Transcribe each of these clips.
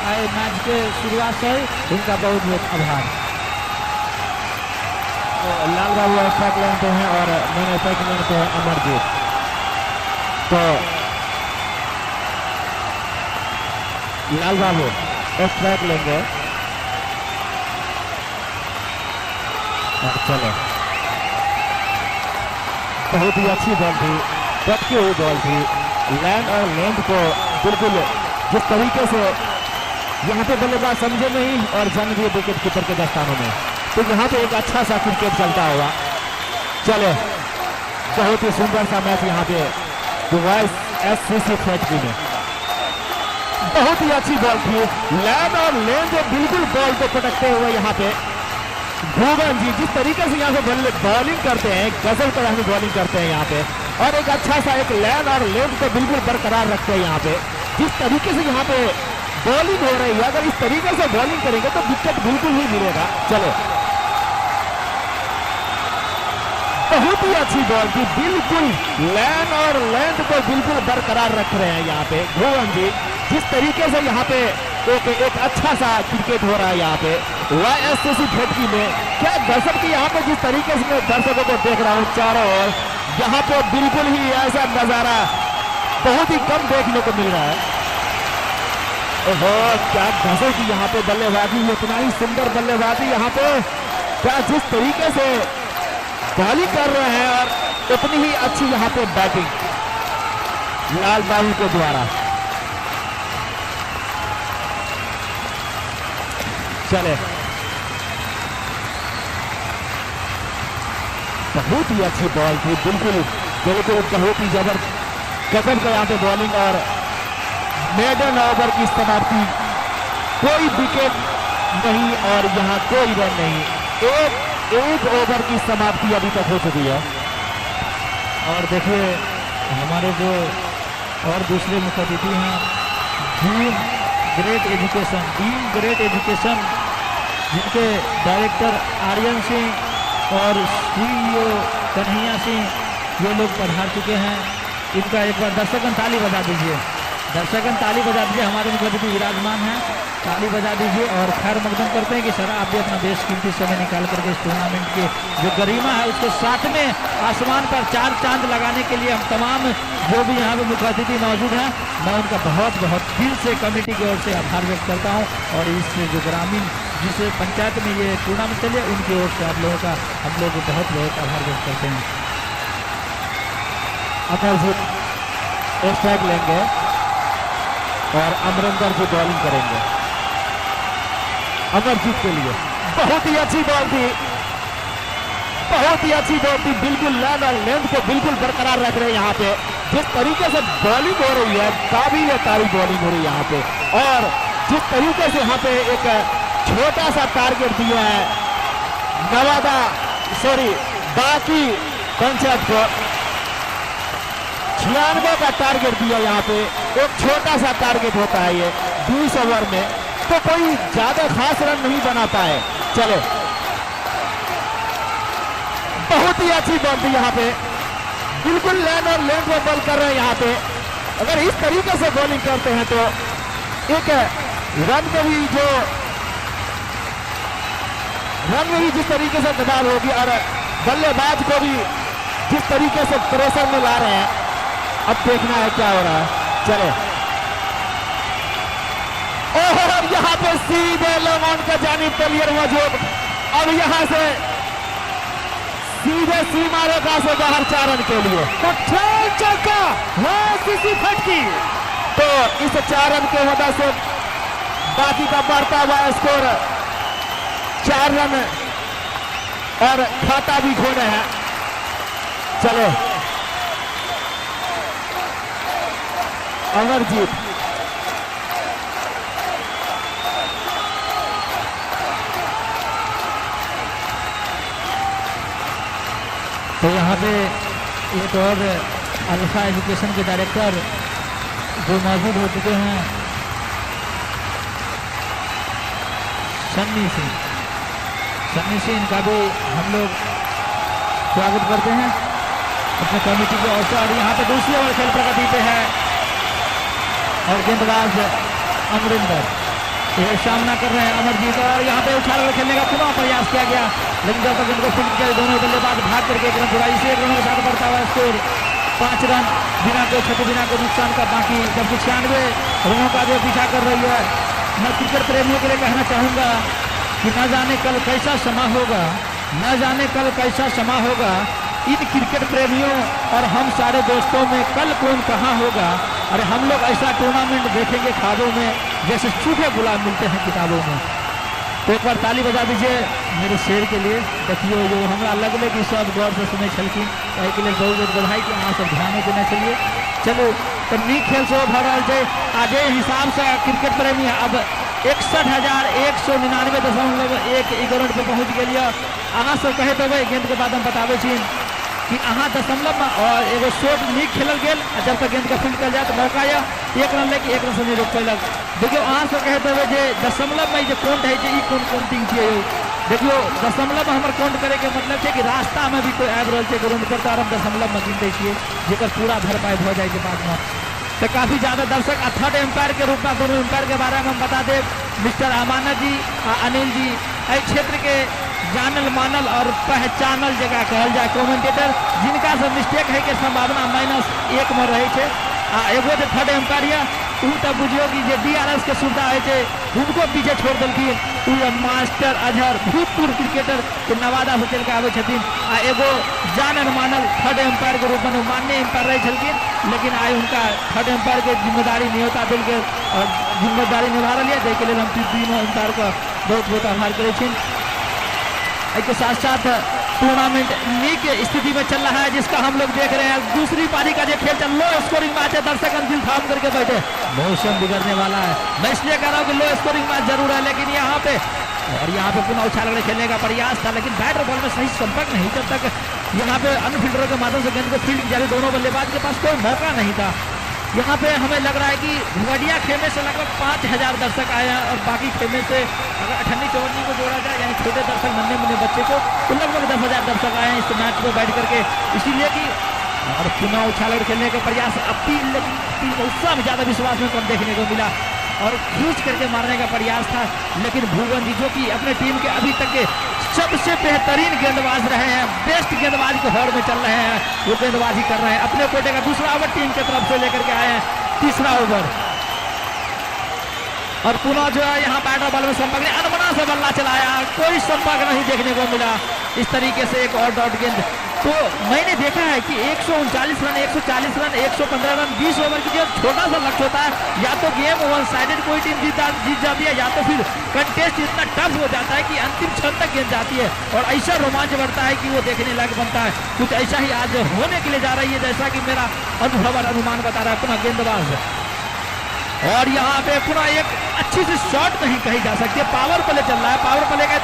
आए मैच के शुरुआत से ही उनका बहुत बहुत आभार। तो लाल बाबू स्ट्राइक लाइन पे हैं और नॉन स्ट्राइक लाइन पे है अमरजीत। तो लाल बाबू स्ट्राइक लेंगे। चलो, बहुत ही अच्छी बॉल थी, टटकी हुई बॉल थी। लैंड और लेंथ को बिल्कुल जिस तरीके से यहाँ पे बल्लेबाज समझे नहीं और जंग दिए विकेट कीपर के दस्तानों में, तो यहाँ पे एक अच्छा सा क्रिकेट चलता हुआ। चले, बहुत ही सुंदर सा मैच यहाँ पे वाइस एससीसी फैक्ट्री में। बहुत ही अच्छी बॉल थी, लैंड और लेंथ बिल्कुल बॉल को पटकते हुए यहाँ पे भुवन जी जिस तरीके से यहाँ पे बॉलिंग करते हैं, गजब तरह की बॉलिंग करते हैं यहाँ पे, और एक अच्छा सा एक लैंड और लेंथ को बिल्कुल बरकरार रखते हैं यहाँ पे। जिस तरीके से यहाँ पे बॉलिंग हो रही है, अगर इस तरीके से बॉलिंग करेंगे तो विकेट बिल्कुल ही मिलेगा। चलो, बहुत ही अच्छी बॉल थी, बिल्कुल लैंड और लेंथ को बिल्कुल बरकरार रख रहे हैं यहाँ पे भुवन जी। जिस तरीके से यहाँ पे एक अच्छा सा क्रिकेट हो रहा है यहाँ पे वाईएससीसी फैक्ट्री में। क्या गजब की यहाँ पे जिस तरीके से मैं दर्शकों को देख रहा हूँ चारों ओर, यहाँ पे बिल्कुल ही ऐसा नजारा बहुत ही कम देखने को मिल रहा है। ओहो, क्या गजब की यहाँ पे बल्लेबाजी, इतना ही सुंदर बल्लेबाजी यहाँ पे। क्या जिस तरीके से बॉलिंग कर रहे हैं और उतनी ही अच्छी यहाँ पे बैटिंग लाल बाबू के द्वारा। चले, बहुत ही अच्छी बॉल थी, बिल्कुल बिल्कुल बहुत ही जबरदस्त गजब का यहाँ पे बॉलिंग। और मेडन ओवर की समाप्ति, कोई विकेट नहीं और यहाँ कोई रन नहीं, एक ओवर की समाप्ति अभी तक हो चुकी है। और देखिए हमारे जो और दूसरे मुख्य अतिथि हैं, ड्रीम ग्रेट एजुकेशन जिनके डायरेक्टर आर्यन सिंह और सीईओ कन्हैया सिंह, ये लोग पधार चुके हैं। इनका एक बार दर्शकगण ताली बजा दीजिए, दर्शकगण ताली बजा दीजिए। हमारे मुख्य अतिथि विराजमान हैं, ताली बजा दीजिए और खैर मकदम करते हैं कि सर आप भी अपना बेश कीमती समय निकाल करके इस टूर्नामेंट के जो गरिमा है उसको साथ में आसमान पर चार चांद लगाने के लिए हम तमाम जो भी यहाँ पे मुख्य अतिथि मौजूद हैं, मैं उनका बहुत बहुत दिल से कमेटी की ओर से आभार व्यक्त करता हूँ। और इस जो ग्रामीण जिस पंचायत में ये टूर्नामेंट चले, उनकी ओर से आप लोगों का हम लोग बहुत बहुत आभार व्यक्त करते हैं। अमरजीत स्ट्राइक लेंगे और अमरिंदर जी बॉलिंग करेंगे अमरजीत के लिए। बहुत ही अच्छी बॉल थी, बहुत ही अच्छी बॉल थी, बिल्कुल लैंड और लेंथ को बिल्कुल बरकरार रख रहे हैं यहाँ पे। जिस तरीके से बॉलिंग हो रही है, काबिल तारीफ बॉलिंग हो रही है यहाँ पे। और जिस तरीके से यहाँ पे एक छोटा सा टारगेट दिया है बाकी पंचायत को, 96 का टारगेट दिया यहाँ पे। एक छोटा सा टारगेट होता है ये 20 ओवर में, तो कोई ज्यादा खास रन नहीं बना पाए। चलो, बहुत ही अच्छी बॉल थी यहाँ पे, बिल्कुल लैंड और लेंथ में बॉल कर रहे हैं यहाँ पे। अगर इस तरीके से बॉलिंग करते हैं तो एक रन में भी जिस तरीके से दबाव होगी और बल्लेबाज को भी जिस तरीके से प्रेशर में ला रहे हैं, अब देखना है क्या हो रहा है। चले, और यहाँ पे सीधे लॉन्ग का जानिब प्लेयर मौजूद, अब यहाँ से सीधे सीमा रेखा से बाहर 4 रन के लिए चौका किसी फटकी। तो इस 4 रन के वजह से बाकी का बढ़ता हुआ स्कोर 4 रन और खाता भी खोने हैं। चलो, अमरजीत तो यहाँ पे एक और अल्फा एजुकेशन के डायरेक्टर जो मौजूद हो चुके हैं, सन्नी सिंह, इनका भी हम लोग स्वागत करते हैं अपने कमेटी के ओर से। और यहाँ पे दूसरी ओवर खेल प्रगति पे है और गेंदबाज अमरिंदर ये सामना कर रहे हैं अमरजीत, और यहाँ पे उछाल कर खेलने का पुनः प्रयास किया गया, लेकिन जब तक इनको फील्ड किया दोनों बल्लेबाज भाग करके एक रन छुड़ाई, इसे एक रन के साथ बढ़ता हुआ स्कोर 5 रन बिना कोई क्षति बिना कोई नुकसान का बाकी, जबकि 96 रनों का जो पीछा कर रही है। मैं क्रिकेट प्रेमियों के लिए कहना चाहूँगा कि न जाने कल कैसा समा होगा, न जाने कल कैसा समा होगा इन क्रिकेट प्रेमियों और हम सारे दोस्तों में कल कौन कहाँ होगा। अरे हम लोग ऐसा टूर्नामेंट देखेंगे ख्वाबों में जैसे सूखे गुलाब मिलते हैं किताबों में। तो एक बार ताली बजा दीजिए मेरे शेर के लिए। देखियो जो हमारा लगले कि सब गौर से सुने छलखिन ताहि के लिए बहुत बहुत बधाई कि अहाँ सब ध्यान देना चलिए। चलो तो नीक खेल से भर रहा है आज हिसाब से क्रिकेट प्रेमी अब 61,199.1 पे पहुँच गए। अहाँ सब कहे तो भाई गेंद के बाद हम बताबे छी कि अहाँ दशमलव में और एगो शॉट नीक खेलल गेल, जब तक गेंद का फील्ड कर जाए तो मौका या एक रन लेके एक रन से नहीं रोक पैलक। देखियो अहाँ सब कहे तो जे दशमलव में जो काउंट है कौन काउंटिंग है। देखियो दशमलव में हमारे काउंट करे के मतलब है कि रास्ता में भी कोई आबि रहा है ग्राउंड पर तो हम दशमलव में गिनते छे जेकर पूरा भरपाई हो जाए के बाद में। तो काफी ज्यादा दर्शक थर्ड एम्पायर के रूप में दोनों एम्पायर के बारे में हम बता दें। मिस्टर अमानत जी अनिल जी इस क्षेत्र के जानल मानल और पहचानल जगह कहल जाए कमेंटेटर, जिनका से मिस्टेक है के संभावना -1 में रहे छे। एगो जो थर्ड एम्पायर तो बुझियो कि जे DRS के सुविधा है उनको पीछे छोड़ दिलखिन। मास्टर अजहर भूतपूर्व क्रिकेटर के नवादा से चल के आवे छथिन। एगो जानल मानल थर्ड एम्पायर के रूप में माननीय एम्पायर रहे छलखिन, लेकिन आइ उनका थर्ड एम्पायर के जिम्मेदारी न्योता दिल के और जिम्मेदारी निभा रही है। के लिए हम तीनों एम्पायर का बहुत बहुत आभार करे छिन। के साथ साथ टूर्नामेंट नीक स्थिति में चल रहा है जिसका हम लोग देख रहे हैं। दूसरी पारी का जो खेल चल लो स्कोरिंग मैच है, दर्शक अंतिम थाम करके बैठे, मौसम बिगड़ने वाला है। मैं इसलिए कह रहा हूँ कि लो स्कोरिंग मैच जरूर है, लेकिन यहाँ पे पुनः उछाल कर खेलने का प्रयास था, लेकिन बैट और बॉल में सही संपर्क नहीं, जब तक यहाँ पे अनफील्डरों के माध्यम से गेंद को फील्ड किया दोनों बल्लेबाज के पास कोई मौका नहीं था। यहाँ पे हमें लग रहा है कि भुवडिया खेमे से लगभग 5,000 दर्शक आए हैं, और बाकी खेमे से अगर 98-54 को जोड़ा जाए यानी छोटे दर्शक नन्हे मुन्ने बच्चे को तो लगभग 10,000 दर्शक आए हैं इस मैच को बैठ करके। इसीलिए कि और पुनः उछाल खेलने का प्रयास अपील उत्साह में ज़्यादा विश्वास में कम देखने को मिला और खींच करके मारने का प्रयास था, लेकिन भुवन जी जो कि अपने टीम के अभी तक के सबसे बेहतरीन गेंदबाज रहे हैं, बेस्ट गेंदबाज के हौर में चल रहे हैं, वो गेंदबाजी कर रहे हैं। अपने कोटे का दूसरा ओवर टीम की तरफ से लेकर के आए हैं, तीसरा ओवर, और पुनः जो है यहाँ बैटर बॉल में संपर्क नहीं, अनबना से बल्ला चलाया, कोई संपर्क नहीं देखने को मिला। इस तरीके से एक और डॉट गेंद। तो मैंने देखा है कि 139 रन 140 रन 115 रन 20 ओवर की जो छोटा सा लक्ष्य होता है, या तो गेम वन साइडेड कोई टीम जीत जाती है, या तो फिर कंटेस्ट इतना टफ हो जाता है कि अंतिम क्षण तक गेंद जाती है और ऐसा रोमांच बढ़ता है कि वो देखने लायक बनता है। कुछ ऐसा ही आज होने के लिए जा रही है, जैसा कि मेरा अनुभव और अनुमान बता रहा है पुनः गेंदबाज। और यहाँ पे पुनः एक अच्छी सी शॉट नहीं कही जा सकती, पावर प्ले चल रहा है, पावर प्ले का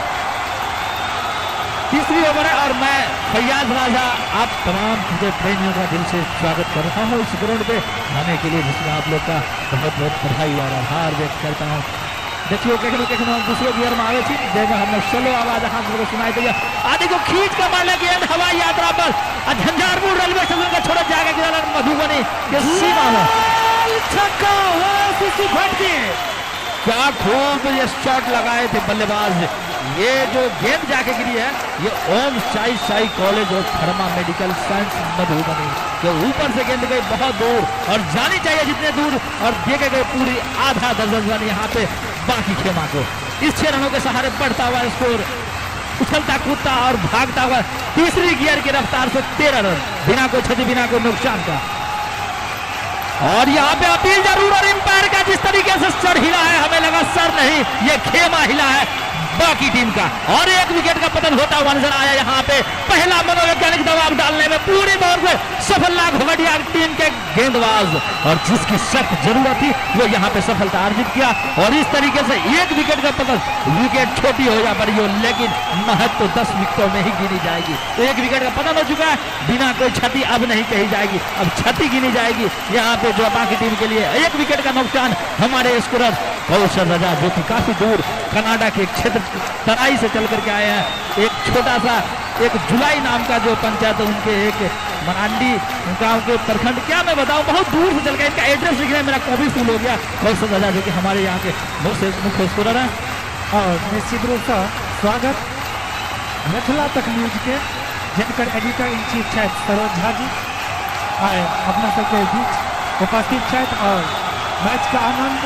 तीसरी ओवर है। और मैं फैयाज राजा आप तमाम क्रिकेट प्रेमियों का दिल से स्वागत कर रहा हूँ इस ग्राउंड पे आने के लिए, जिसमें आप लोग का बहुत बहुत बधाई और आभार व्यक्त करता हूँ। देखियो कखनो दूसरे गियर में आवे थी, जैसे हमने स्लो आवाज अहाँ सबको सुनाई दिया, आदि को खींच कर मारने गेंद हवाई यात्रा पर झंझारपुर रेलवे स्टेशन का छोड़ा जाएगा मधुबनी के सीमा में छक्का क्या खूब ये शॉट लगाए थे बल्लेबाज। ये जो गेंद जाके गिरी है ये Om Sai college of pharma medical science Madhubani के ऊपर से गेंद गई बहुत दूर और जानी चाहिए जितने दूर, और देखे गए पूरी आधा दर्जन रन यहाँ पे बाकी खेमा को। इस 6 रनों के सहारे बढ़ता हुआ स्कोर, उछलता कूदता और भागता हुआ तीसरी गियर की रफ्तार से 13 रन बिना कोई क्षति बिना कोई नुकसान का। और यहाँ पे अपील जरूर, और एम्पायर का जिस तरीके से सर हिला है, हमें लगा सर नहीं ये खेमा हिला है बाकी टीम का, और एक विकेट का पतन होता हुआ नजर आया। यहाँ पे पहला मनोवैज्ञानिक दबाव डालने में पूरी बार से सफल भुवडिया टीम के गेंदबाज, और जिसकी सख्त जरूरत थी वो यहाँ पे सफलता अर्जित किया। और इस तरीके से एक विकेट का पतन, विकेट छोटी हो या बड़ी हो, लेकिन महत्व तो 10 विकेटों में ही गिनी जाएगी। तो एक विकेट का पतन हो चुका है, बिना कोई क्षति अब नहीं कही जाएगी, अब क्षति गिनी जाएगी यहाँ पे जो बाकी टीम के लिए। एक विकेट का नुकसान हमारे स्कोरर कौशल रजा, जो कि काफी दूर कनाडा के क्षेत्र तराई से चल करके आए हैं। एक छोटा सा एक जुलाई नाम का जो पंचायत उनके एक मरांडी गांव के प्रखंड, क्या मैं बताऊं, बहुत दूर से चल गया। इनका एड्रेस लिखने में मेरा कॉपी फुल हो गया। बहुत सब वजह जो कि हमारे यहाँ के मुख्य स्कोरर हैं। और निश्चित रूप से स्वागत मिथिला तक न्यूज के जिनकर एडिटर इन चीफ छथि सरोज झा जी आए अपना सबके बीच उपस्थित छथि और मैच का आनंद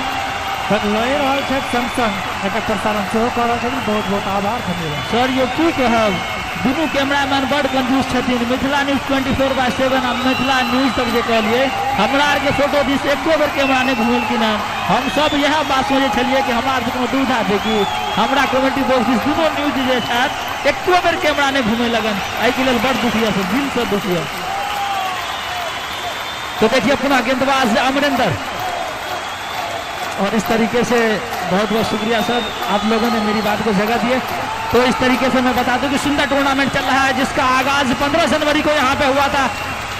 लए रहल छथि, संग संग एकर प्रसारण सेहो कऽ रहल छथिन। बहुत बहुत आभार, धन्यवाद सर। ये की कहब, दुनू कैमरामैन बड़ कंजूस छथिन। मिथिला न्यूज 24/7 आ मिथिला न्यूज तक जे कहलिए, हमरा आर के फोटो दिस एको बेर कैमरा नहीं घुमल कि ना। हम सब यह बात सोचे छलिए कि हमरा आर कोनो दुविधा छै कि हमरा कमेटी बॉक्स दिस दुनू न्यूज जे छथि एको बेर कैमरा नहीं घूमे लगन। एहि के लेल बड़ दुखिया से, दिल से दुखिया। तो देखिए पुनः गेंदबाज अमरिंदर, और इस तरीके से बहुत बहुत शुक्रिया सर, आप लोगों ने मेरी बात को जगह दिए। तो इस तरीके से मैं बता दूं कि सुंदर टूर्नामेंट चल रहा है, जिसका आगाज 15 जनवरी को यहाँ पे हुआ था।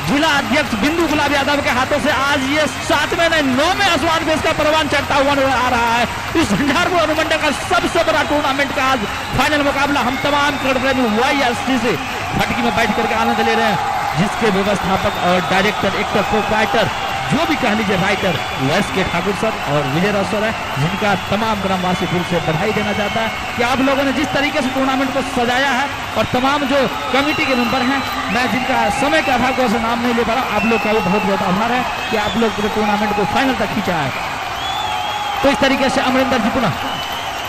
जिला अध्यक्ष बिंदु गुलाब यादव के हाथों से आज ये 7वें नहीं 9वें आसमान पे इसका परवान चढ़ता हुआ नजर आ रहा है। इस झंझारपुर अनुमंडल का सबसे बड़ा टूर्नामेंट का आज फाइनल मुकाबला हम तमाम क्रिकेट YSC से फटकी में बैठ करके आनंद ले रहे हैं, जिसके व्यवस्थापक और डायरेक्टर, एक्टर, प्रोप्राइटर, जो भी कह लीजिए, राइटर के ठाकुर सर और विजय राव सर है, जिनका तमाम ग्रामवासी दिल से बधाई देना चाहता है कि आप लोगों ने जिस तरीके से टूर्नामेंट को सजाया है, और तमाम जो कमेटी के मेंबर हैं, मैं जिनका समय के अभाव से नाम नहीं ले पा रहा, आप लोग का भी बहुत बहुत आभार है कि आप लोग पूरे टूर्नामेंट को फाइनल तक खींचा है। तो इस तरीके से अमरिंदर जी पुनः,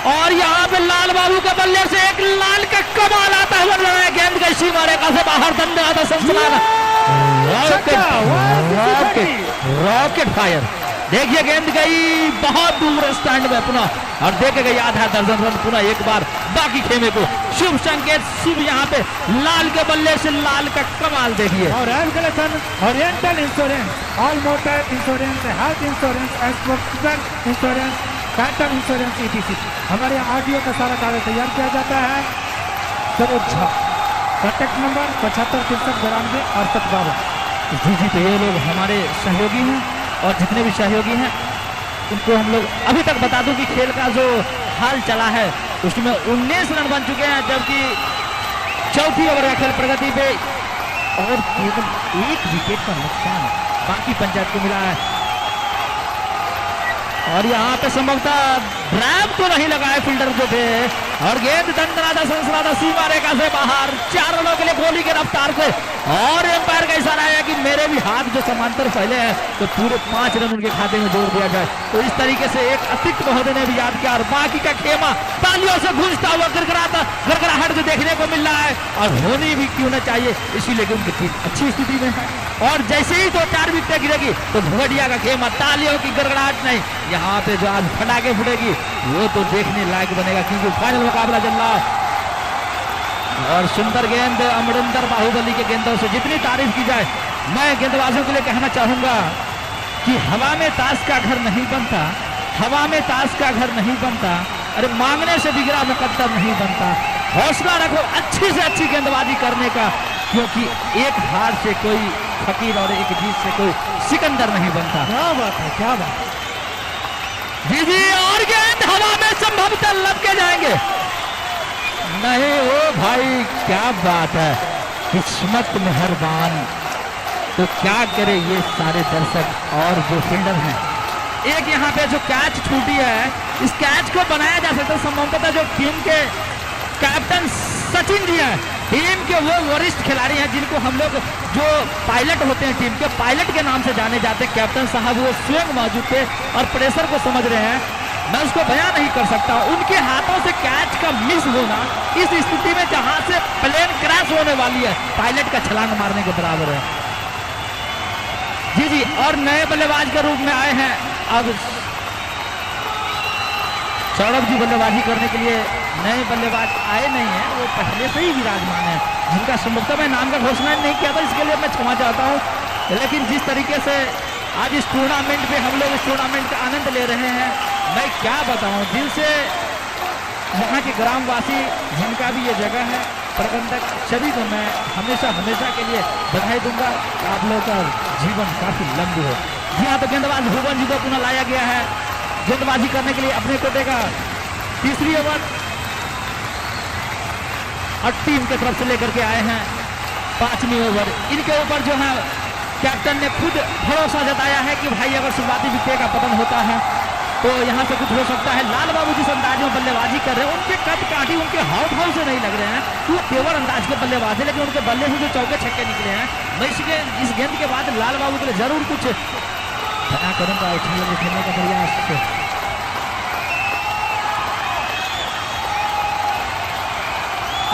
और यहाँ पे लाल बाबू के बल्ले से एक लाल का कमाल आता हुआ लग रहा है। गेंद गई सीमा रेखा से बाहर, धन्यवाद संस्थान रॉकेट फायर। देखिए गेंद गई बहुत दूर स्टैंड में पुनः, और देखे गई आधा दर्जन रन पुनः एक बार बाकी खेमे को। शुभ संकेत, शुभ यहाँ पे लाल के बल्ले से लाल का कमाल देखिए। और oriental insurance, all motor insurance, health insurance, export insurance, pattern insurance ETC। हमारे यहाँ आरटीओ का सारा कागज तैयार किया जाता है। सरोज झा, कॉन्टैक्ट नंबर 75 जी जी। तो ये लोग हमारे सहयोगी हैं, और जितने भी सहयोगी हैं उनको हम लोग अभी तक बता दूं कि खेल का जो हाल चला है उसमें 19 रन बन चुके हैं, जबकि चौथी ओवर का खेल प्रगति पे, और केवल 1 विकेट का नुकसान बाकी पंचायत को मिला है। और यहाँ पे संभवतः ड्राइव तो नहीं लगा है फील्डर जो थे, और गेंद दंडनादा संसनादा सीमा रेखा से बाहर, 4 रनों के लिए गोली के रफ्तार से, और एम्पायर का इशारा है कि मेरे भी हाथ जो समांतर फैले हैं तो पूरे 5 रन उनके खाते में जोड़ दिया जाए। तो इस तरीके से एक अतिरिक्त महोदय ने भी याद किया, और बाकी का खेमा तालियों से गूंजता हुआ गड़गड़ाहट जो देखने को मिल रहा है, और होनी भी क्यों न चाहिए, इसीलिए कि उनकी टीम अच्छी स्थिति में है। और जैसे ही 2-4 विकेट गिरेगी तो घुघटिया का खेमा, तालियों की गड़गड़ाहट नहीं, यहाँ पे जो आज फटाके फूटेगी वो तो देखने लायक बनेगा, क्योंकि फाइनल मुकाबला चल रहा है। और सुंदर गेंद अमरिंदर बाहुबली के गेंदों से जितनी तारीफ की जाए, मैं गेंदबाजों के लिए कहना चाहूंगा कि हवा में ताश का घर नहीं बनता, हवा में ताश का घर नहीं बनता, अरे मांगने से बिगड़ा मुकद्दर नहीं बनता। हौसला रखो अच्छी से अच्छी गेंदबाजी करने का, क्योंकि एक हार से कोई फकीर और एक जीत से कोई सिकंदर नहीं बनता। क्या बात है, क्या बात। जी जी, और गेंद हवा में संभवतः लपके जाएंगे, नहीं ओ भाई, क्या बात है, किस्मत मेहरबान। तो क्या करे ये सारे दर्शक और जो फील्डर हैं। एक यहाँ पे जो कैच छूटी है, इस कैच को बनाया जा सकता है संभवतः जो टीम के कैप्टन सचिन जी हैं, टीम के वो वरिष्ठ खिलाड़ी हैं जिनको हम लोग जो पायलट होते हैं, टीम के पायलट के नाम से जाने जाते हैं। कैप्टन साहब वो स्वयं मौजूद थे और प्रेशर को समझ रहे हैं, मैं उसको बयां नहीं कर सकता। उनके हाथों से कैच का मिस होना इस स्थिति में जहां से प्लेन क्रैश होने वाली है, पायलट का छलांग मारने के बराबर है। जी जी, और नए बल्लेबाज के रूप में आए हैं अब सौरभ जी, बल्लेबाजी करने के लिए नए बल्लेबाज आए नहीं हैं, वो पहले से ही विराजमान है, जिनका संभवतः मैं नाम का घोषणा नहीं किया था, इसके लिए मैं क्षमा चाहता हूं। लेकिन जिस तरीके से आज इस टूर्नामेंट में हम लोग इस टूर्नामेंट का आनंद ले रहे हैं, मैं क्या बताऊं, दिल से यहाँ के ग्रामवासी जिनका भी ये जगह है, प्रबंधक, सभी को मैं हमेशा हमेशा के लिए बधाई दूंगा। आप लोगों का जीवन काफी लंबी हो। जी हाँ, तो गेंदबाज भुवन जी को पुनः लाया गया है गेंदबाजी करने के लिए अपने कोटे का तीसरी ओवर, और टीम के तरफ से लेकर के आए हैं 5वीं ओवर। इनके ऊपर जो है कैप्टन ने खुद भरोसा जताया है कि भाई अगर शुरुआती विकेट का पतन होता है तो यहाँ से कुछ हो सकता है। लाल बाबू जिस अंदाज में बल्लेबाजी कर रहे हैं, उनके कद काठी उनके हाव भाव से नहीं लग रहे हैं, वो केवल अंदाज के बल्लेबाज है, लेकिन उनके बल्ले से जो चौके छक्के निकले हैं, मैं इस गेंद के बाद लाल बाबू के लिए जरूर कुछ बना करूंगा खेलने का प्रयास।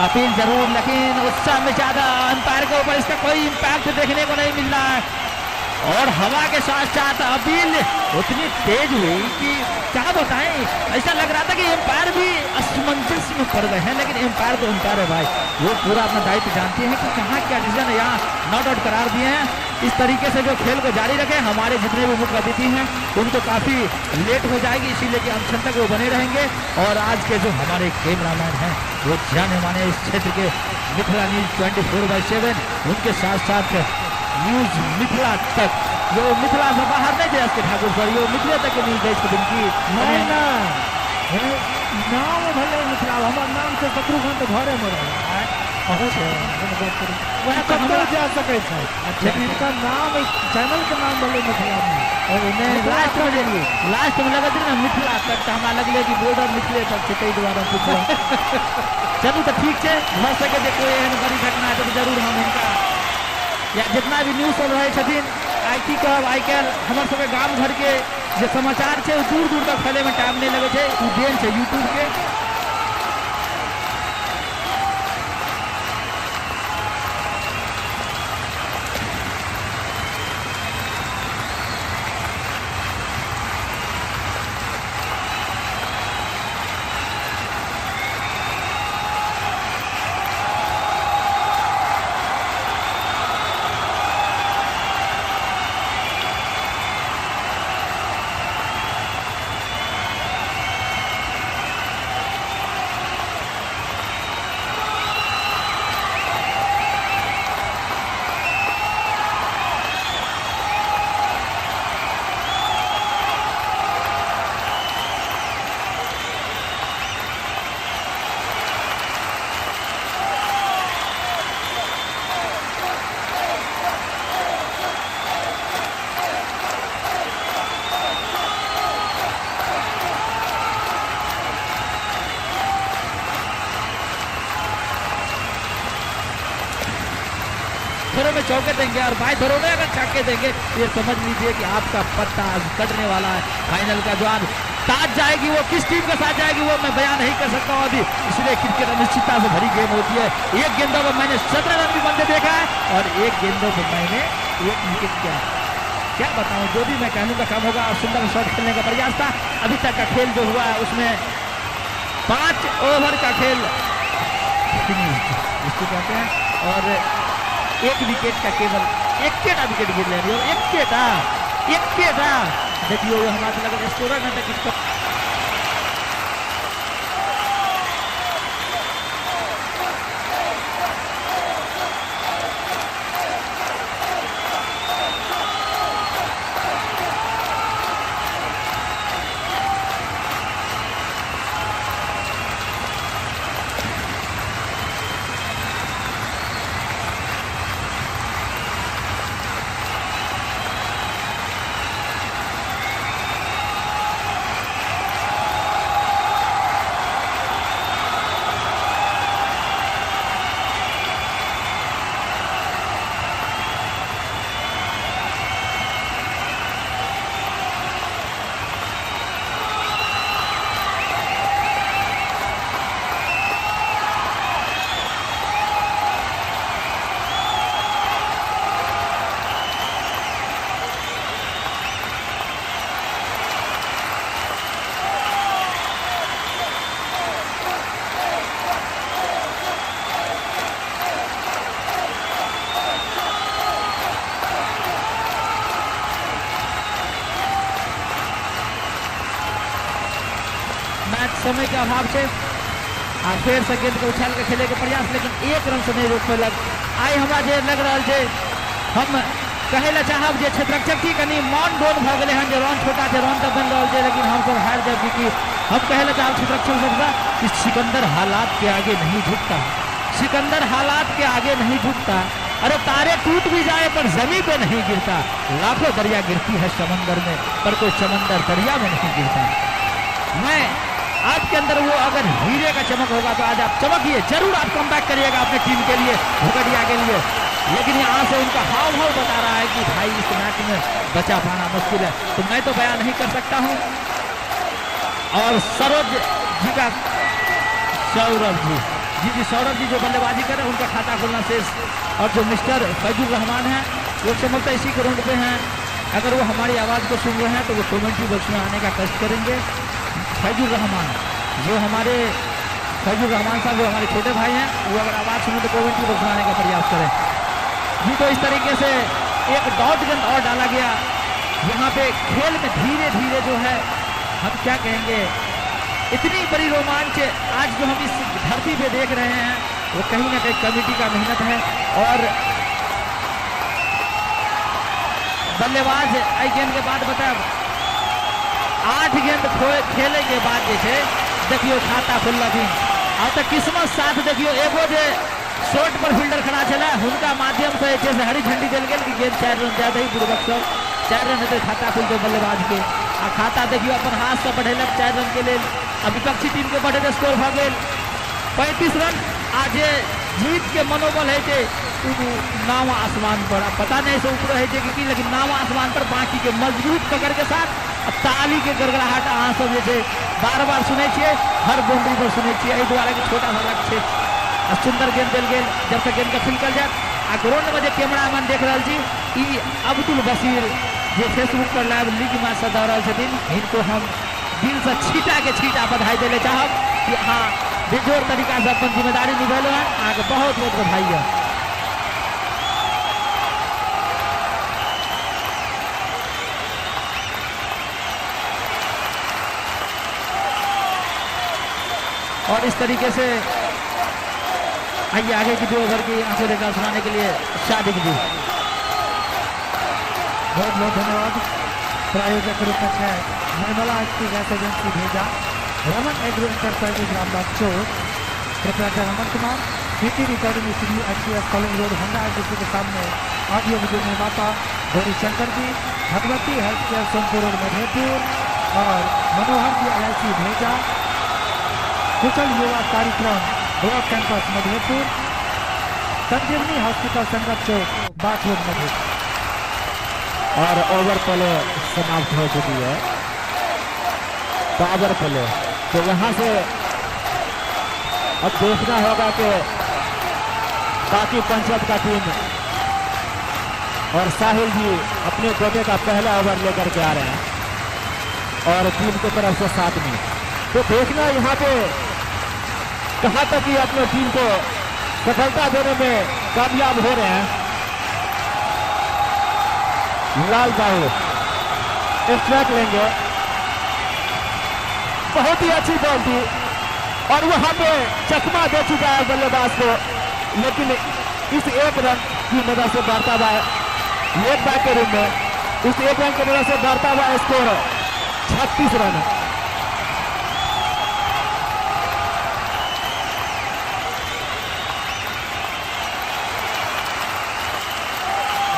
अपील जरूर, लेकिन उस समय ज्यादा अंपायर के ऊपर इसका कोई इम्पैक्ट देखने को नहीं मिल रहा है और हवा के साथ साथ अपील उतनी तेज हुई कि क्या बताएं, ऐसा लग रहा था कि एम्पायर भी असमंजस में पड़ गए हैं, लेकिन एम्पायर तो एम्पायर है भाई, वो पूरा अपना दायित्व जानते हैं कि कहाँ क्या डिसीजन है, यहाँ नॉट आउट करार दिए हैं। इस तरीके से जो खेल को जारी रखें, हमारे जितने भी मुख्य अतिथि हैं उनको काफ़ी लेट हो जाएगी, इसीलिए कि अंत तक वो बने रहेंगे। और आज के जो हमारे कैमरामैन हैं वो जाने माने इस क्षेत्र के मिथिला न्यूज 24/7, उनके साथ साथ न्यूज मिथिला तक, जो मिथिला से बाहर नहीं थे इसके ठाकुर सर, यो मिथिला तक के न्यूज देश के दिन की नाम भले मिथिला हमारे नाम से शत्रुघ्न तो घरे में रहे वह कतौ जा सके छै, लेकिन इनका नाम चैनल के नाम भले मिथिला में और इन्हें लास्ट में लगा ना मिथिला तक, तो हमारा लगले कि बॉर्डर मिथिले तक कई द्वारा पूछा। चलू तो ठीक है, हो सके जो कोई एहन बड़ी घटना है तो जरूर हम इनका या जितना भी न्यूज सब रहे छथिन आई कहब आई काल्हि हमर सबके गाम घर के जो समाचार है दूर दूर तक फैले में टाइम नहीं लगे छै, उ देन छै यूट्यूब के। थ्रो में चौके देंगे और बाई थ्रो में अगर छक्के देंगे, ये समझ लीजिए कि आपका पत्ता आज कटने वाला है। फाइनल का जो आज ताज जाएगी वो किस टीम के साथ जाएगी वो मैं बयान नहीं कर सकता हूँ अभी, इसलिए क्रिकेट अनिश्चितता से भरी गेम होती है। एक गेंदों पर मैंने 17 रन भी बनते देखा है और एक गेंदों पर मैंने एक विकेट किया। क्या बताऊँ, जो भी मैं कहूँगा कम होगा। और सुंदर शॉट खेलने का प्रयास था। अभी तक का खेल जो हुआ है उसमें 5 ओवर का खेल इसको कहते हैं और 1 विकेट का केवल एक विकेट गिर ले रही है। एक देखियो हमारे लगा स्कोरर ने तक इसको समय के अभाव से फिर से गेंद को उछाल के खेले के प्रयास, लेकिन 1 रन से नहीं रोक पेलक। आई हमरा जे लग रहा है हम कहे ला चाहब जे क्षेत्ररक्षक की कनी मन डोन भ गए हैं, रन छोटा है रन तो बन रहा है, लेकिन हम सब हार जाए कि हम कहे ला चाहब क्षेत्ररक्षक सबसे कि सिकंदर हालात के आगे नहीं झुकता, सिकंदर हालात के आगे नहीं झुकता। अरे तारे टूट भी जाए पर जमीन पे नहीं गिरता, लाखों दरिया गिरती है समंदर में पर कोई समंदर दरिया में नहीं गिरता। मैं आपके अंदर वो अगर हीरे का चमक होगा तो आज आप चमकिए, जरूर आप कम बैक करिएगा अपने टीम के लिए, भुगड़िया के लिए। लेकिन यहाँ से उनका हाव भाव बता रहा है कि भाई इस मैच में बचा पाना मुश्किल है, तो मैं तो बयान नहीं कर सकता हूँ। और सरोज जी का सौरभ जी सौरभ जी जो बल्लेबाजी कर रहे हैं उनका खाता खुलना शेष। और जो मिस्टर फैजुल रहमान है वो समझता इसी ग्राउंड पे हैं, अगर वो हमारी आवाज़ को सुन रहे हैं तो वो कमेंट्री बॉक्स में आने का कष्ट करेंगे। फैजुल रहमान जो हमारे फैजुल रहमान साहब जो हमारे छोटे भाई हैं, वो अगर आवाज़ सुने तो कमेंट्री बॉक्स में आने का प्रयास करें जी। तो इस तरीके से एक डॉट गन और डाला गया। यहाँ पे खेल में धीरे धीरे जो है हम क्या कहेंगे, इतनी बड़ी रोमांच आज जो हम इस धरती पे देख रहे हैं वो कहीं ना कहीं कमेटी का मेहनत है। और बल्लेबाज आई गेंद के बाद बता 8 गेंद खेले के बाद जैसे देखियो खाता खुल्ला थी अब तक किस्मत साथ देखियो एगो जो शॉट पर फील्डर खड़ा चला उनका माध्यम से जैसे हरी झंडी जल गई कि गेंद 4 रन ज्यादा ही पूर्वक सब 4 रन है खाता खुलते बल्लेबाज के आ खाता देखियो अपन हाथ से बढ़ेलक 4 रन के लिए। विपक्षी टीम के बढ़े स्कोर भ गए 35 रन। आज जीत के मनोबल है जे नाव आसमान पर पता नहीं से ऊपर है कि लेकिन नाव आसमान पर बाकी के मजबूत पकड़ के साथ ताली के गड़गड़ाहट अहाँ सब जे बार बार सुने छिए, हर बाउंड्री पर सुने छिए। एहि दुआरे कि छोटा सा लक्ष्य सुंदर गेंद दिल गेल जब तक गेंद का फिलकल जाए आ ग्राउंड में जो कैमरामैन देख रहा जी ई अब्दुल बशीर जो फेसबुक पर लाइव लीग मैच से दौड़ रहे इनको हम दिल से छीटा के छीटा बधाई देने चाहब कि हाँ बेजोर तरीका से अपन जिम्मेदारी निभेलो है, आगे बहुत बहुत बधाई है। और इस तरीके से आइए आगे की 2 ओवर की आंसू रेखा सुनाने के लिए शादिक जी बहुत बहुत धन्यवाद। प्रायोजक रूप में है निर्मला की गैस एजेंसी भेजा, Raman agro enterprises Rambagh Chowk, proprietor Raman Kumar, city recording studio HCS college road Honda agency के सामने ऑडियो वीडियो निर्माता Gauri Shankar ji, Bhagwati health care Sonpur road Madhepur और मनोहर जी LIC भेजा, कुशल युवा कार्यक्रम block campus Madhepur, Sanjivani hospital Sangat Chowk bath road Madhepur. और ओवर प्ले समाप्त हो चुकी है, पावर प्ले। तो यहाँ से अब देखना होगा कि बाकी पंचायत का टीम और साहिल जी अपने कोटे का पहला ओवर लेकर के आ रहे हैं और टीम की तरफ से 7 मिनट। तो देखना यहाँ पे कहाँ तक ये अपने टीम को सफलता देने में कामयाब हो रहे हैं। लाल बाहू स्ट्राइक लेंगे, बहुत ही अच्छी बॉल थी और वहां पे चकमा दे चुका है बल्लेबाज को, लेकिन इस 1 रन की मदद से बढ़ता हुआ लेट बैक के रूम में इस 1 रन की मदद से बढ़ता हुआ स्कोर 36 रन।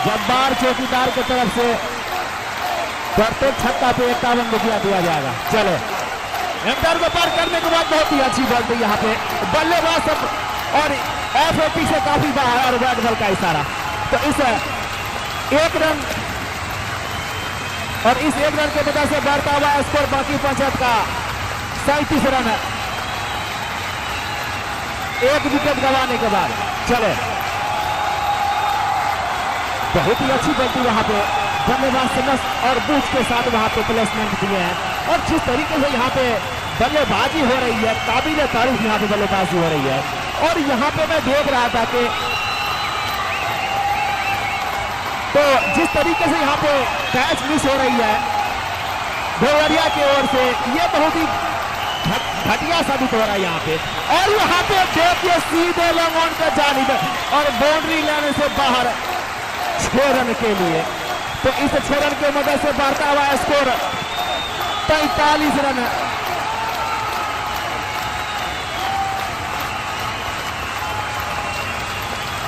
जब्बार चौकीदार की तरफ से प्रत्येक छक्का पे 51 रुपया दिया जाएगा। चलो एम्पायर को पार करने के बाद बहुत ही अच्छी बॉल थी यहाँ पे बल्लेबाज सब और FAP से काफी बाहर और बैट बॉल का इशारा। तो इस 1 रन और इस 1 रन के वजह से बढ़ता हुआ स्कोर बाकी पंचायत का 37 रन है 1 विकेट गंवाने के बाद। चले बहुत ही अच्छी बॉल थी वहां पे, बल्लेबाज समझ और बूझ के साथ वहां पे प्लेसमेंट दिए हैं और जिस तरीके से यहाँ पे बल्लेबाजी हो रही है काबिल तारीफ यहाँ पे बल्लेबाजी हो रही है। और यहाँ पे मैं देख रहा था कि तो जिस तरीके से यहाँ पे कैच मिस हो रही है देवरिया की ओर से, ये बहुत ही घटिया साबित हो रहा है यहाँ पे। और यहाँ पे देखिए सीधे लॉन्ग ऑन पे जाने और बाउंड्री लाने से बाहर 6 रन के लिए। तो इस 6 रन के मदद से बढ़ता हुआ score 45 run.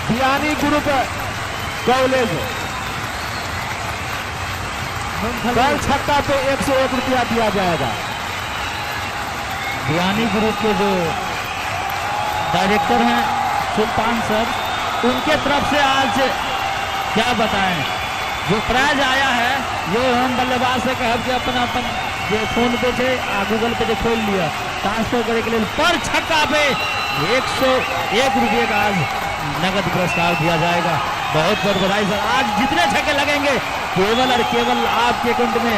Biyani group college कल छक्का पे 101 रुपया दिया जाएगा। बयानी ग्रुप के जो डायरेक्टर हैं सुल्तान सर, उनके तरफ से आज क्या बताएं, जो प्राइज आया है ये हम बल्लेबाज से कह के अपन जो फोन पे थे गूगल पे खोल लिया ट्रांसफर करे के लिए, पर छक्का पे 101 रुपये का आज नगद पुरस्कार दिया जाएगा। बहुत बहुत बधाई सर। आज जितने छक्के लगेंगे केवल और केवल आपके अकाउंट में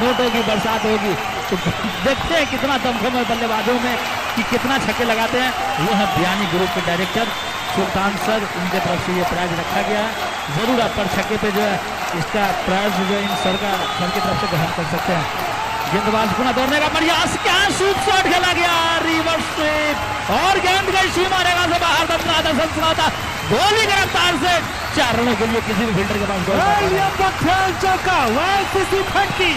नोटों की बरसात होगी। तो देखते हैं कितना दमखम है बल्लेबाजों में कि कितना छक्के लगाते हैं। वो है बयानी ग्रुप के डायरेक्टर सुल्तान सर, उनके तरफ से ये प्राइज रखा गया है। जरूर आप पर छक्के पे जो है इसका प्राइज जो इन सर की तरफ से ग्रहण कर सकते हैं। गेंदबाज पुनः दौड़ने का प्रयास, क्या शूट शॉट खेला गया, रिवर्स स्वीप और गेंद गई सीमा रेखा से बाहर। दमदार गोली की रफ्तार से 4 रनों के लिए किसी भी फील्डर के पास गोल चौका, वाईसीसी फटकी।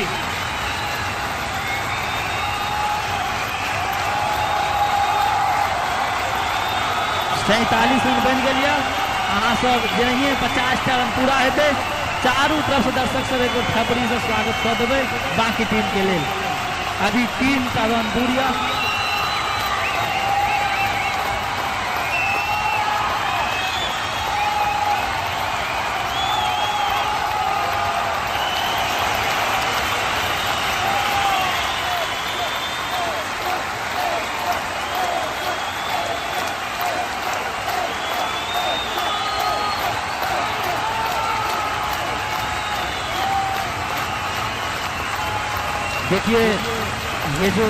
सैतालीस रन बन गया। अहाँ सब जे 50 रन पूरा हेतै, चारों तरफ से दर्शक सब एक थपड़ी से स्वागत कर देवे बाकी टीम के लिए। अभी 3 रन दूरिया। देखिए ये जो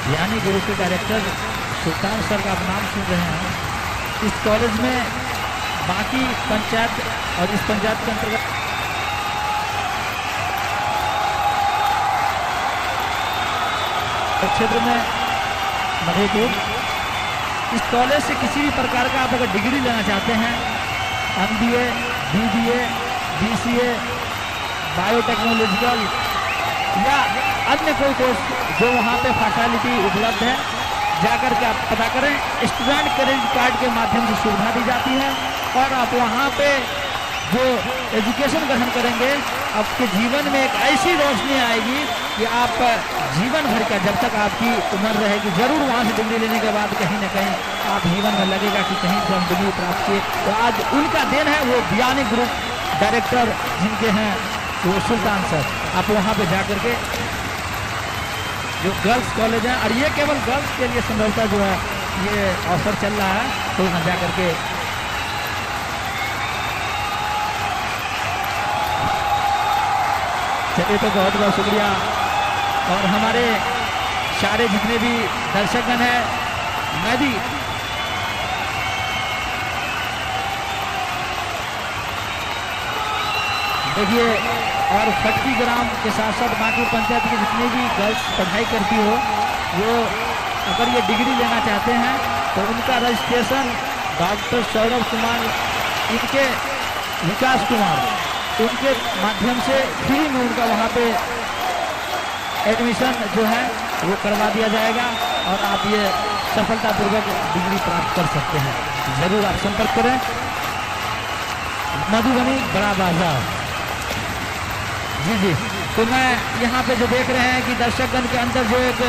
बयानी ग्रुप के डायरेक्टर सुल्तान सर का आप नाम सुन रहे हैं, इस कॉलेज में बाकी पंचायत और इस पंचायत के अंतर्गत क्षेत्र में मधेपुर, इस कॉलेज से किसी भी प्रकार का आप अगर डिग्री लेना चाहते हैं, MBA, BBA, BCA, बायोटेक्नोलॉजिकल या अन्य कोई कोर्स जो वहाँ पे फैसिलिटी उपलब्ध है, जाकर के आप पता करें। स्टूडेंट क्रेडिट कार्ड के माध्यम से सुविधा दी जाती है और आप वहाँ पे जो एजुकेशन ग्रहण करेंगे, आपके जीवन में एक ऐसी रोशनी आएगी कि आप जीवन भर का, जब तक आपकी उम्र रहेगी, जरूर वहाँ से डिग्री लेने के बाद कहीं ना कहीं आप जीवन में लगेगा कि कहीं से हम डिग्री प्राप्त किए। तो आज उनका दिन है, वो बयानी ग्रुप डायरेक्टर जिनके हैं वो सुल्तान सर। आप वहाँ पे जाकर के जो गर्ल्स कॉलेज है, और ये केवल गर्ल्स के लिए संभवतः जो है ये अवसर चल रहा है, तो वहाँ जाकर के चलिए। तो बहुत बहुत शुक्रिया। और हमारे सारे जितने भी दर्शकगण हैं, मैं भी देखिए, और फटकी ग्राम के साथ साथ बाकी पंचायत की जितनी भी गर्ल्स पढ़ाई करती हो, वो अगर ये डिग्री लेना चाहते हैं तो उनका रजिस्ट्रेशन डॉक्टर सौरभ कुमार, इनके विकास कुमार, उनके माध्यम से फ्री में उनका वहाँ पे एडमिशन जो है वो करवा दिया जाएगा और आप ये सफलतापूर्वक डिग्री प्राप्त कर सकते हैं। ज़रूर आप संपर्क करें। मधुबनी बड़ा बाजार। जी। तो मैं यहाँ पे जो देख रहे हैं कि दर्शकगण के अंदर जो एक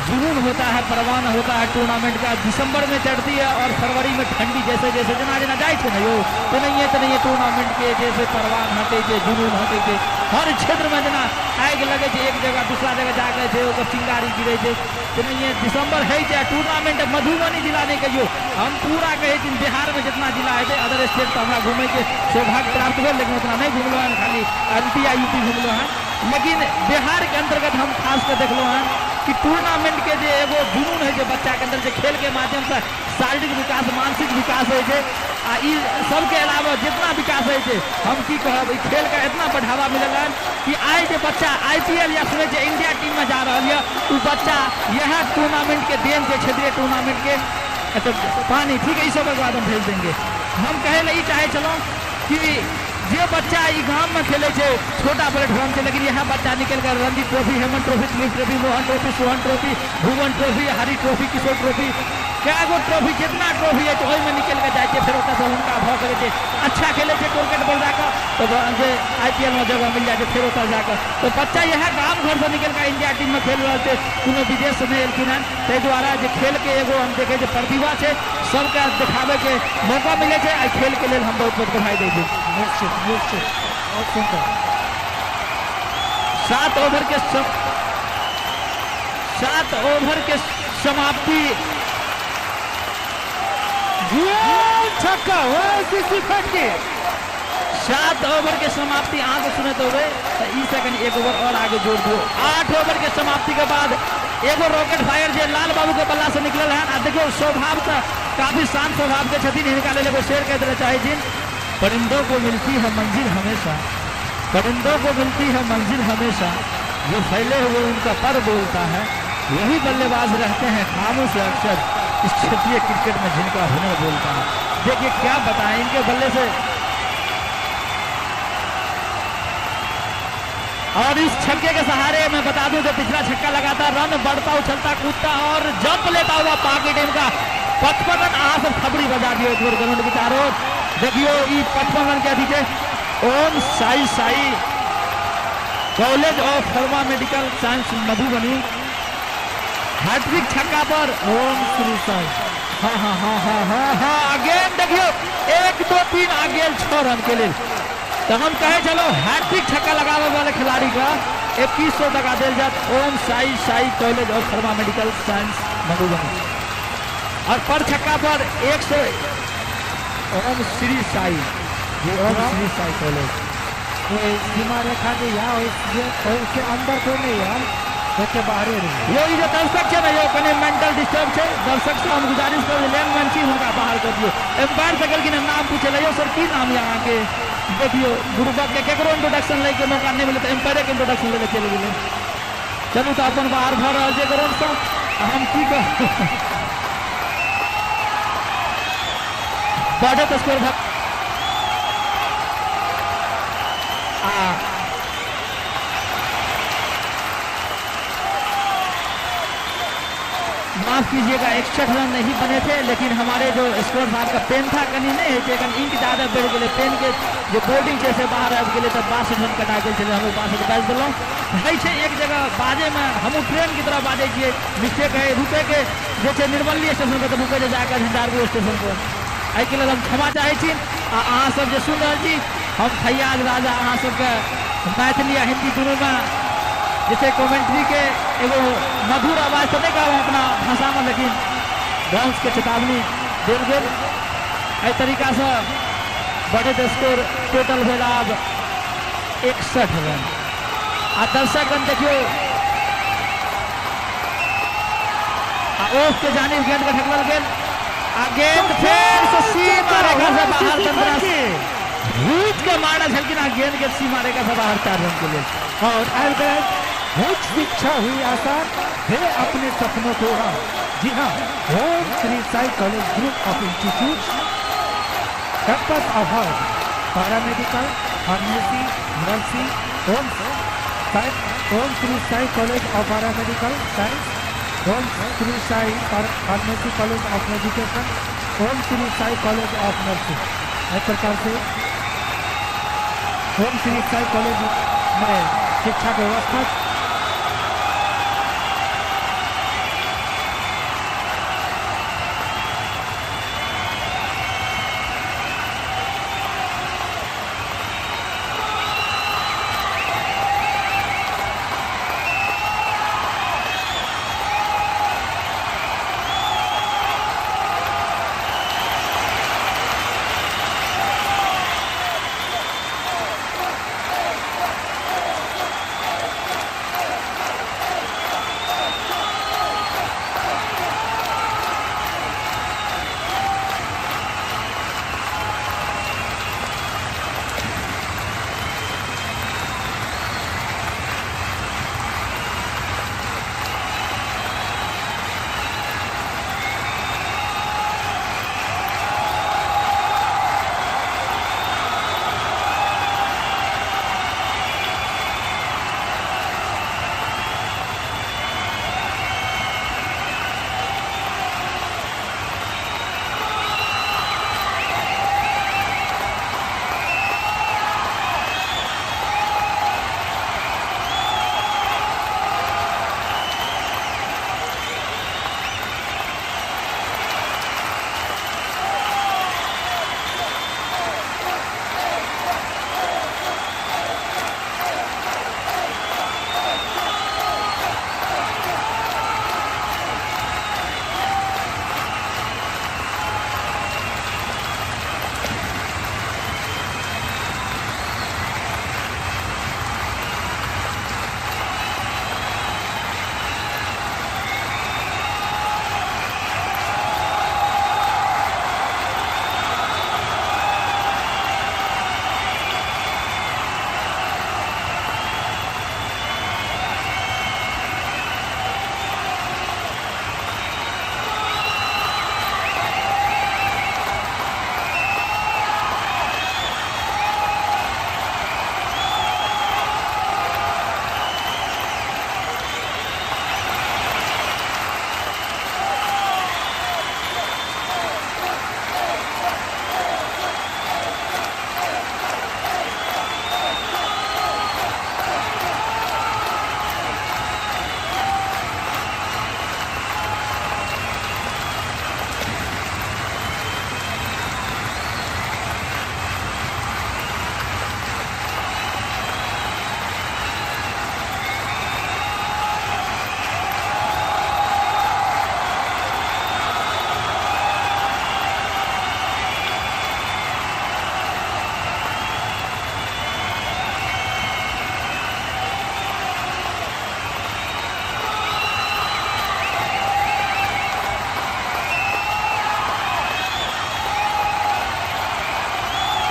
जुनून होता है, परवाना होता है टूर्नामेंट का, दिसंबर में चढ़ती है और फरवरी में ठंडी जैसे जैसे जना जाए थे ना, यो तो नहीं है टूर्नामेंट के जैसे परवान हटे थे, जुनून हटे थे, हर क्षेत्र में जना आग लगे थे, एक जगह दूसरा जगह जाके थे ओकर चिंगारी गिरे थे। तो नहीं है दिसंबर है टूर्नामेंट मधुबनी जिला नहीं कहियो, हम पूरा कहे कि बिहार में जितना जिला है अदर स्टेट तो हमारा घूमे के सौभाग्य प्राप्त हो, लेकिन उतना नहीं घूमलो है, खाली MP या UP घूमलो है। लेकिन बिहार के अंतर्गत हम खास कर देखलो हैं कि टूर्नामेंट के जो एगो जुनून है, जो बच्चा के अंदर जो खेल के माध्यम से शारीरिक विकास, मानसिक विकास है, सबके अलावा जितना विकास है, हम की कहब खेल का इतना बढ़ावा मिलेगा कि आज जो बच्चा IPL या सुने इंडिया टीम में जा रहा है, वो बच्चा यह टूर्नामेंट के देन के क्षेत्रीय टूर्नामेंट के तो पानी ठीक है, इस सब बाद हम भेज देंगे। हम कहे नहीं चाहे चलो कि जे बच्चा ई गांव में खेले छे छोटा प्लेटफॉर्म से, लेकिन यहाँ बच्चा निकल कर Ranji trophy, Hemant trophy, Dilip trophy, Mohan trophy, Sohan trophy, Bhuvan trophy, Hari trophy, Kishore trophy, क्या गो ट्रॉफी जितना ट्रॉफी है तो में निकल के जाए फिर ओतऽ से हुनका भऽ सकै अच्छा खेले क्रिकेट पर जाकर तो जे IPL में जगह मिल जाए फिर ओतऽ जाकर तो बच्चा यह गाँव घर से निकल कर इंडिया टीम में खेल रहे थे, कोनो विदेश में एलखिन हन। ताहि दुआरे जे खेल के एगो हम देखे प्रतिभा है सबके दिखावे के मौका मिले छै, आ खेल के लिए हम बहुत बहुत बधाई दै छी। निश्चित निश्चित बहुत सुंदर। 7 ओवर के समाप्ति, छक्का 7 ओवर के समाप्ति अहाँ सुने तो ई सेकंड 1 ओवर और आगे जोड़ दियो। 8 ओवर के समाप्ति के बाद एगो रॉकेट फायर जे लाल बाबू के बल्ला से निकल है आ देखियो स्वभाव से काफी शांत स्वभाव के छथिन, हिनका लेल एगो शेर कह देना चाहे छी, परिंदों को मिलती है मंजिल हमेशा, परिंदों को मिलती है मंजिल हमेशा, जो फैले हुए उनका पर बोलता है, यही बल्लेबाज रहते हैं खामोश से अक्सर इस क्षेत्रीय क्रिकेट में जिनका हुनर बोलता है। देखिए क्या बताएं इनके बल्ले से, और इस छक्के के सहारे मैं बता दूं जो पिछला छक्का लगाता रन बढ़ता उछलता कूदता और जंप लेता हुआ पाकी टीम का 55 रन अहाँ सब खबरी बजा दियो एक बार ग्राउंड के चारों ओर। देखियो ई 55 रन के अधिक Om Sai Sai college of pharma medical science Madhubani, hattrick छक्का पर ओम श्री साई। हाँ अगेन देखियो 1 2 3 आगे 6 रन के लिए तो हम कहे चलो हैट्रिक छक्का लगाने वाले खिलाड़ी का 2100 टका दिल जात ओम साई साई कॉलेज और फार्मा मेडिकल साइंस मधुबनी, और पर छक्का पर 100 ओम श्री साई, ये ओम श्री साई कॉलेज सीमा रेखा के यहाँ उसके अंदर तो नहीं यार, बच्चे बाहर ही रही। यो जो दर्शक है ना यो कने मेंटल डिस्टर्ब है, दर्शक से हम गुजारिश कर लेन मंची उनका बाहर कर दियो। एम्पायर से गल की नाम पूछे लियो सर की नाम यहाँ के, देखियो गुरुबक के केकरो इंट्रोडक्शन ले के मौका नहीं मिले तो एम्पायर के इंट्रोडक्शन ले चले गेले। चलू तो अपन बाहर भर रहल जे ग्राउंड से हम की कह बढ़त स्कोर माफ कीजिएगा 61 रन नहीं बने थे, लेकिन हमारे जो स्कोर साहब का पेन था कहीं नहीं है लेकिन इंक ज्यादा बढ़ गए, पेन के जो बोर्डिंग से बाहर आ गए तो 62 रन कटा गए चले, हम 62 बाज दिलों है एक जगह बाजे में हम ट्रेन की तरह बाजे किए मिस्टेक है रुके के जैसे निर्मली स्टेशन पर तो रुके जाकर झंझारपुर स्टेशन पर आई के लिए हम क्षमा चाहे छी। अहाँ सब जो सुन रहे छी हम फैयाज राजा अहाँ सबके मैथिली आ हिंदी दोनों में जैसे कमेंट्री के एगो मधुर आवाज तो नहीं कहूँ अपना भाषा में, लेकिन बाउंस के चेतावनी देल गेल एहि तरीका से बढ़े स्कोर टोटल भेल आब 61 रन। आ दर्शक गण देखियो ओफ के जानिब गेंद के ढकल गेल आ गेंद फिर से सीमा रेखा से बाहर 15 भूज के मारा छलकिन आ गेंद के सीमा रेखा से बाहर 4 रन के लिए। और बहुत शिक्षा हुई आसान है अपने सपनों को हाँ। जी हाँ, Om Shri Sai college group of institute campus award paramedical pharmacy nursing Om Shri Sai college of paramedical science, Om Shri Sai pharmacy college of education, Om Shri Sai college of nursing. इस प्रकार से ओम श्री साई कॉलेज में शिक्षा व्यवस्था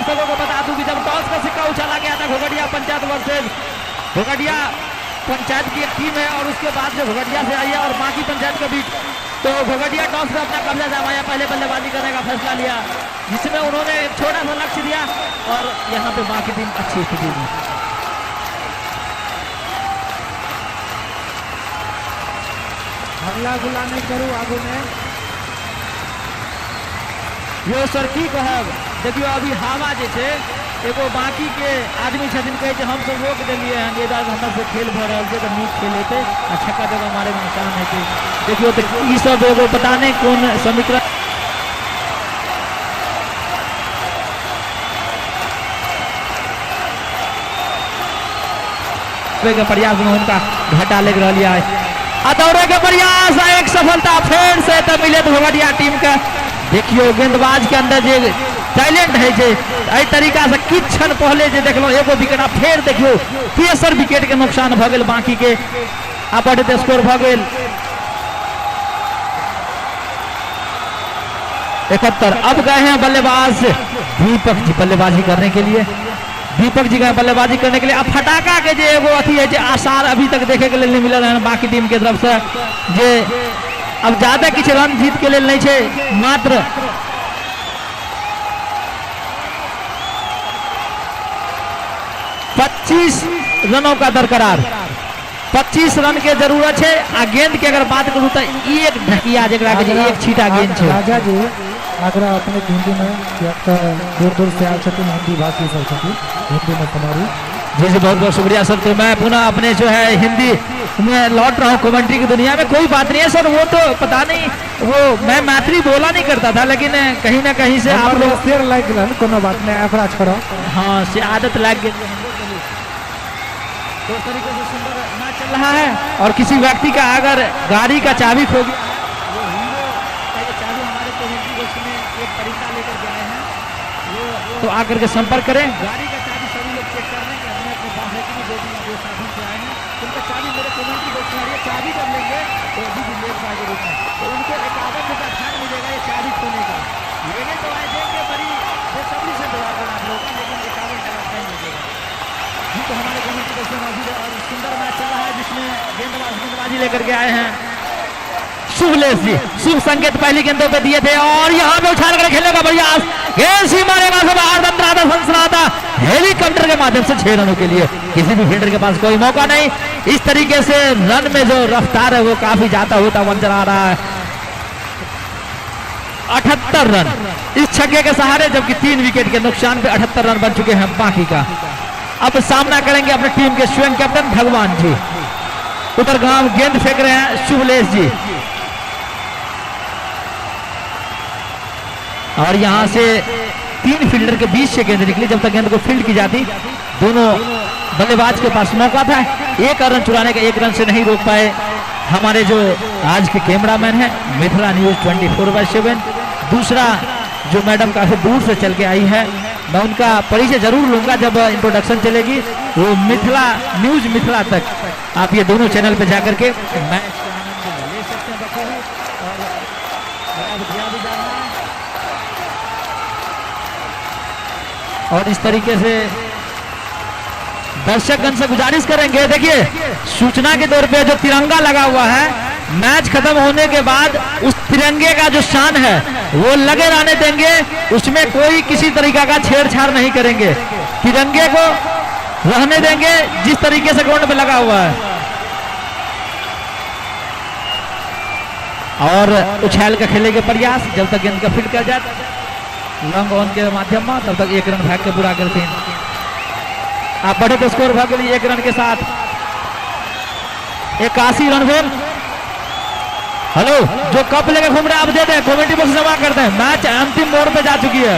दर्शकों को बता दूं कि जब टॉस का सिक्का उछाला गया था घोघटिया पंचायत वर्सेज घोघटिया पंचायत की एक टीम है और उसके बाद जो घोघटिया से आई है और बाकी पंचायत के बीच, तो घोघटिया टॉस में अपना कब्जा जमाया, पहले बल्लेबाजी करने का फैसला लिया, जिसमें उन्होंने एक छोटा सा लक्ष्य दिया और यहाँ पे बाकी टीम अच्छी स्थिति में। हल्ला गुल्ला नहीं करू आगू में। यो सर की कहब, देखियो अभी हवा जे छे एगो बाकी के आदमी छथिन कहे जे हम सब रोक देलिए हैं, ये बार हमरा से खेल भ रहल छै त नीक खेल हेतै आ छक्का जगह मारे में निशान हेतै। देखियो त ई सब एगो पता नहीं कौन समीकरण के प्रयास में उनका घाटा लग रहा है। दौड़े के प्रयास एक सफलता फिर से तब मिले तो घोघटिया टीम का। देखियो गेंदबाज के अंदर जो टैलेंट है जे एहि तरीका से किछ क्षण पहले जे देखलो एगो विकेट आ फिर देखियो तेसर विकेट के नुकसान भ गेल, बाकी के बढ़ते स्कोर भ गेल 71। अब गए हैं बल्लेबाज दीपक जी बल्लेबाजी करने के लिए, दीपक जी का बल्लेबाजी करने के लिए। अब फटाका के जे एगो अथी है जे आसार अभी तक देखे के लिए नहीं मिलल है बाकी टीम के तरफ से, जे अब ज्यादा किसी रन जीत के लिए नहीं छे, मात्र 25 रनों का दरकरार, 25 रन के जरूरत है। आ गेंद के अगर बात करूं तो एक ढकिया जरा के एक छीटा गेंद है। राजा जी आगरा अपने हिंदी में दूर दूर से आए छथिन, हिंदी भाषी सब छथिन, हिंदी में हमारी जी जी बहुत बहुत शुक्रिया सर। तो मैं पुनः अपने जो है हिंदी में लौट रहा हूँ कमेंट्री की दुनिया में। कोई बात नहीं है सर, वो तो पता नहीं, वो मैं मैथिली बोला नहीं करता था, लेकिन कहीं ना कहीं से आप लोग शेर लग गए, कोनो बात नहीं, अपना छोड़ो। हाँ से आदत लग गई। तो तरीके से सुंदर मैच चल रहा है और किसी व्यक्ति का अगर गाड़ी का चाबी खो गया, वो हीरो का ये चाबी हमारे कमेंट्री बॉक्स में एक तरीका लेकर के आए हैं, वो तो आकर के संपर्क करें। गाड़ी का चाबी सभी लोग चेक कर रहे हैं कि हमने अपने पास है कि नहीं, जो साधन से आए हैं उनका चाबी मेरे कमेंट्री बॉक्स में आ रही है। चाबी जब लेंगे तो अभी भी लेट पाएंगे रूप में, तो उनको 51 फाइन मिलेगा ये चाबी खोने का। लेने तो आए देंगे बड़ी बेसब्री से दौड़ा कर आप लोगों का, लेकिन 51 फाइन मिलेगा जी। तो हमारे कमेंट्री बॉक्स में मौजूद है और सुंदर मैच चल रहा है जिसमें गेंदबाजी लेकर के आए हैं शुभलेश जी। शुभ संकेत पहली गेंदों पे दिए थे और यहाँ पे उछाल कर खेलने का प्रयास, गेंद सी मारेगा सनसनाता हेलीकॉप्टर के माध्यम से 6 रनों के लिए। किसी भी फील्डर के पास कोई मौका नहीं। इस तरीके से रन में जो रफ्तार है वो काफी ज्यादा होता नजर आ रहा है। 78 रन इस छक्के के सहारे, जबकि 3 विकेट के नुकसान पे 78 रन बन चुके हैं बाकी का। अब सामना करेंगे अपने टीम के स्वयं कैप्टन भगवान जी। उधर गांव गेंद फेंक रहे हैं शुभलेश जी और यहां से 3 फील्डर के बीच से गेंद निकली। जब तक गेंद को फील्ड की जाती, दोनों बल्लेबाज के पास मौका था 1 रन चुराने का, 1 रन से नहीं रोक पाए हमारे जो आज के कैमरामैन हैं मिथिला न्यूज 24/7। दूसरा जो मैडम काफी दूर से चल के आई है, मैं उनका परिचय जरूर लूंगा जब इंट्रोडक्शन चलेगी। वो मिथिला न्यूज मिथिला तक आप ये दोनों चैनल पे जाकर के मैच का आनंद ले सकते हैं बखूबी। और इस तरीके से दर्शकगण से गुजारिश करेंगे, देखिए सूचना के तौर पे जो तिरंगा लगा हुआ है, मैच खत्म होने के बाद उस तिरंगे का जो शान है वो लगे रहने देंगे, उसमें कोई किसी तरीका का छेड़छाड़ नहीं करेंगे, तिरंगे को रहने देंगे जिस तरीके से ग्राउंड पे लगा हुआ है। और उछाल का खेले के प्रयास, जब तक गेंद का फील्ड कर जाए लॉन्ग ऑन के माध्यम में, तब तक 1 रन भाग के पूरा करते हैं। आप बढ़े तो स्कोर भाग गए 1 रन के साथ 81 रन भेल। हेलो, जो कप लेकर घूम रहे हैं आप दे दें, कमेटी बॉक्स जमा कर दें। मैच अंतिम मोड़ पे जा चुकी है।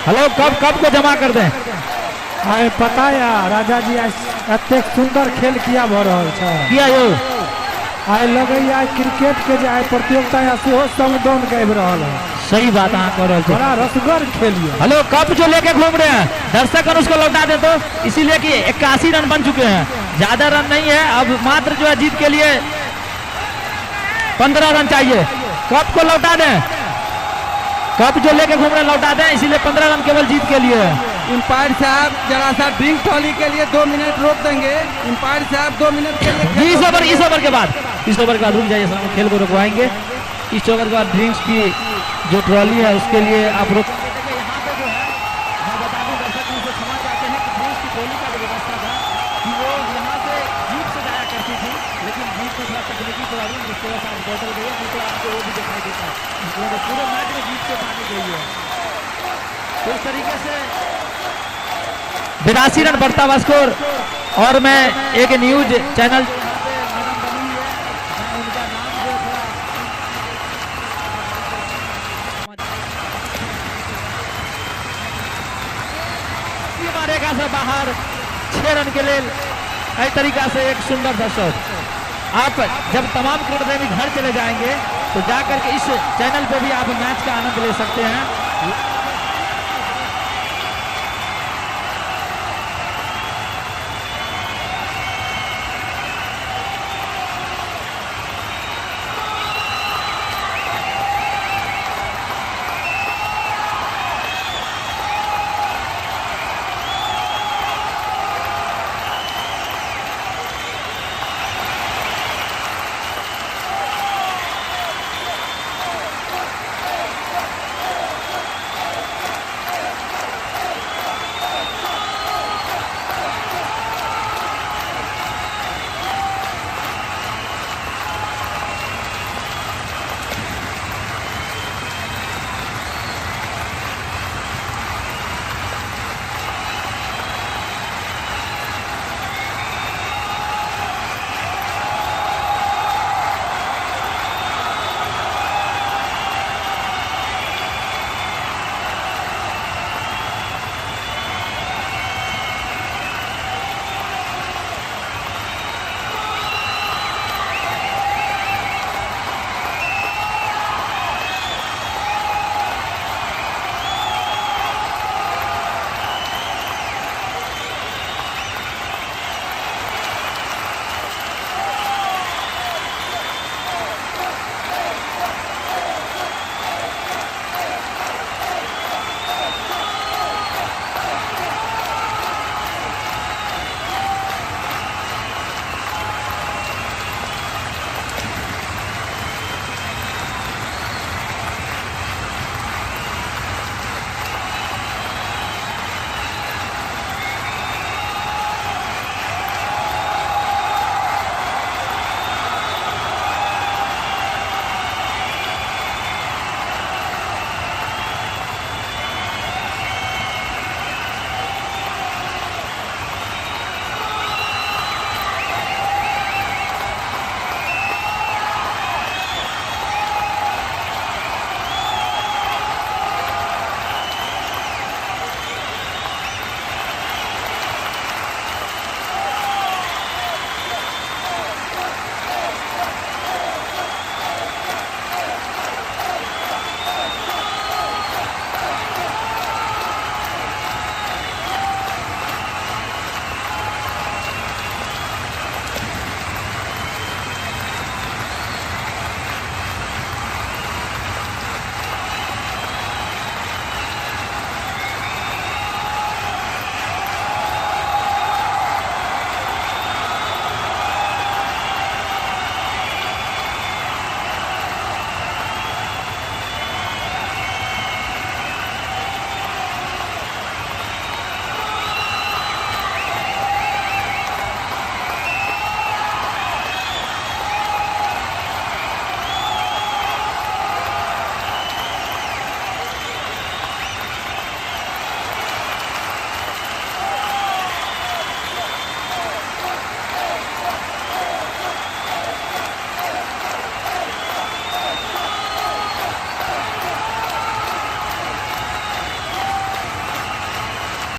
हेलो, कप को जमा कर दें। आए पता या राजा जी अत्यंत सुंदर खेल किया भ रहल छै किया यो आए लगे आए क्रिकेट के जो आए प्रतियोगिता या सेहो संगठन के रहल है। सही बात अहाँ कह रहे थे, बड़ा रसगर खेलिए। हेलो, कप जो लेके घूम रहे हैं दर्शक उसको लौटा दे, तो इसीलिए कि 81 रन बन चुके हैं, ज्यादा रन नहीं है। अब मात्र जो है जीत के लिए 15 रन चाहिए। कप को लौटा दें। कप जो लेके घूम रहे हैं लौटा दें, इसीलिए 15 रन केवल जीत के लिए है। अंपायर साहब जरा सा ड्रिंक ट्रॉली के लिए 2 मिनट रोक देंगे। अंपायर साहब 2 मिनट के लिए इस ओवर के बाद रुक जाइए सर, हम खेल को रुकवाएंगे। इस ओवर के बाद ड्रिंक्स की जो ट्रॉली है उसके लिए आप रुक। यहाँ पे जो है मैं बता दूं दर्शकों से क्षमा चाहते हैं कि ड्रिंक्स की ट्रॉली का जो व्यवस्था था कि वो यहाँ से जीप से जाया करती थी, लेकिन जीप में थोड़ा तकनीकी प्रॉब्लम जिसकी वजह से आज बदल गई है, नहीं तो आपको वो भी दिखाई देता है। तो पूरे मैच में जीप से पानी गई है। तो इस तरीके से 82 रन बढ़ता हुआ स्कोर। और मैं एक न्यूज चैनल मारेगा से बाहर 6 रन के लिए इस तरीका से एक सुंदर सा शॉट। आप जब तमाम क्रिकेट प्रेमी घर चले जाएंगे तो जाकर के इस चैनल पे भी आप मैच का आनंद ले सकते हैं।